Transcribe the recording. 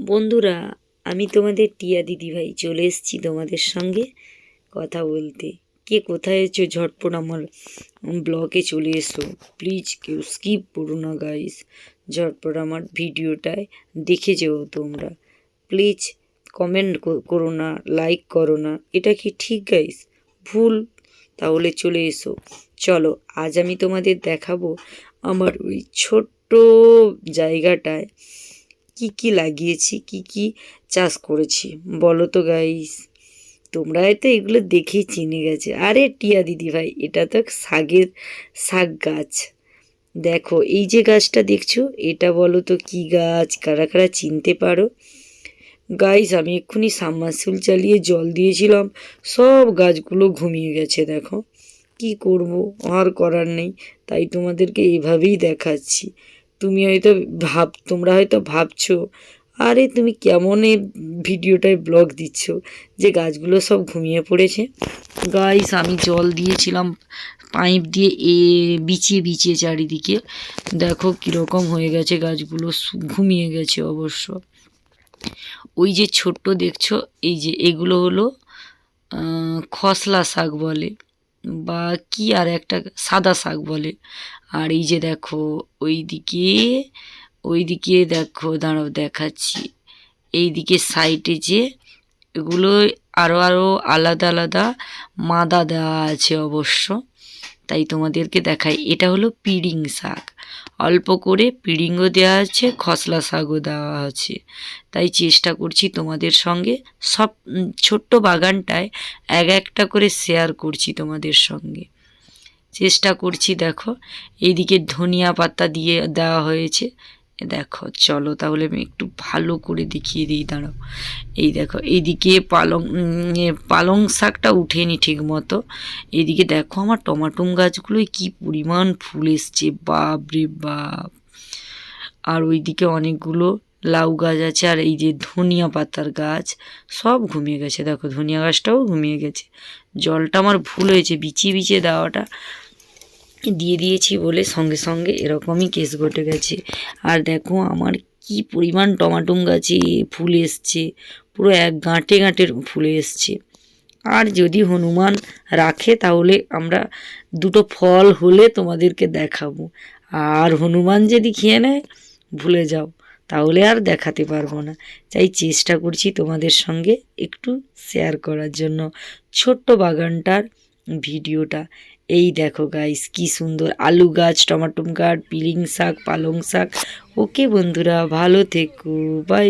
বন্ধুরা, আমি তোমাদের টিয়া দিদিভাই চলে এসেছি তোমাদের সঙ্গে কথা বলতে। কে কোথায় আছো ঝটপট আমার ব্লগে চলে এসো। প্লিজ কেউ স্কিপ করো না গাইস, ঝটপট আমার ভিডিওটায় দেখে যেও তোমরা। প্লিজ কমেন্ট করো না, লাইক করো না, এটা কি ঠিক গাইস? ভুল? তাহলে চলে এসো। চলো, আজ আমি তোমাদের দেখাবো আমার ওই ছোট্ট জায়গাটায় কি কি লাগিয়েছি, কি কি চাষ করেছি। বলো তো গাইস, তোমরা হয়তো এগুলো দেখেই চিনে গেছে। আরে টিয়া দিদি ভাই, এটা তো শাক গাছ। দেখো এই যে গাছটা দেখছো, এটা বলো তো কি গাছ, কারা কারা চিনতে পারো? গাইস, আমি এক্ষুনি সাবমার্সিবল চালিয়ে জল দিয়েছিলাম, সব গাছগুলো ঘুমিয়ে গেছে। দেখো কি করব, আর করার নেই, তাই তোমাদেরকে এইভাবেই দেখাচ্ছি। তোমরা হয়তো ভাবছো, আরে তুমি কেমন এই ভিডিওটায় ব্লগ দিচ্ছ যে গাছগুলো সব ঘুমিয়ে পড়েছে। গাইস, আমি জল দিয়েছিলাম পাইপ দিয়ে বিছিয়ে বিছিয়ে চারিদিকে। দেখো কীরকম হয়ে গেছে গাছগুলো, ঘুমিয়ে গেছে অবশ্য। ওই যে ছোট্ট দেখছো, এই যে এগুলো হলো খসলা শাক বলে, বা কি আর একটা সাদা শাক বলে। আর এই যে দেখো ওইদিকে দেখো, দাঁড়াও দেখাচ্ছি। এইদিকে সাইডে যে এগুলো আরও আলাদা আলাদা মাদা দেওয়া আছে অবশ্য, তাই তোমাদেরকে দেখাই। এটা হলো পিড়িং শাক, অল্প করে পিড়িংও দেওয়া আছে, খসলা শাকও দেওয়া আছে। তাই চেষ্টা করছি তোমাদের সঙ্গে সব ছোট্ট বাগানটায় একটা করে শেয়ার করছি তোমাদের সঙ্গে, চেষ্টা করছি। দেখো এইদিকে ধনিয়া পাতা দিয়ে দেওয়া হয়েছে। দেখো চলো তাহলে আমি একটু ভালো করে দেখিয়ে দিই, দাঁড়াও। এই দেখো এইদিকে পালং শাকটা উঠেনি ঠিক মতো। এইদিকে দেখো আমার টমাটো গাছগুলোয় কি পরিমাণ ফুল এসছে, বাপ রে বাপ। আর ওইদিকে অনেকগুলো লাউ গাছ আছে, আর এই যে ধনিয়া পাতার গাছ সব ঘুমিয়ে গেছে। দেখো ধনিয়া গাছটাও ঘুমিয়ে গেছে। জলটা আমার ভুল হয়েছে, বিছিয়ে বিছিয়ে দেওয়াটা দিয়ে দিয়েছি বলে সঙ্গে সঙ্গে এরকমই কেস ঘটে গেছে। আর দেখো আমার কি পরিমাণ টমাটো গাছে ফুল এসছে, পুরো এক গাঁটে গাঁটের ফুলে এসছে। আর যদি হনুমান রাখে তাহলে আমরা দুটো ফল হলে তোমাদেরকে দেখাবো। আর হনুমান যদি খেয়ে নেয়, ভুলে যাও, তাহলে আর দেখাতে পারবো না। তাই চেষ্টা করছি তোমাদের সঙ্গে একটু শেয়ার করার জন্য ছোট্ট বাগানটার ভিডিওটা। এই দেখো গাইস, কি সুন্দর আলু গাছ, টমাটো গাছ, পিলিং শাক, পালং শাক। ওকে বন্ধুরা, ভালো থেকো, বাই।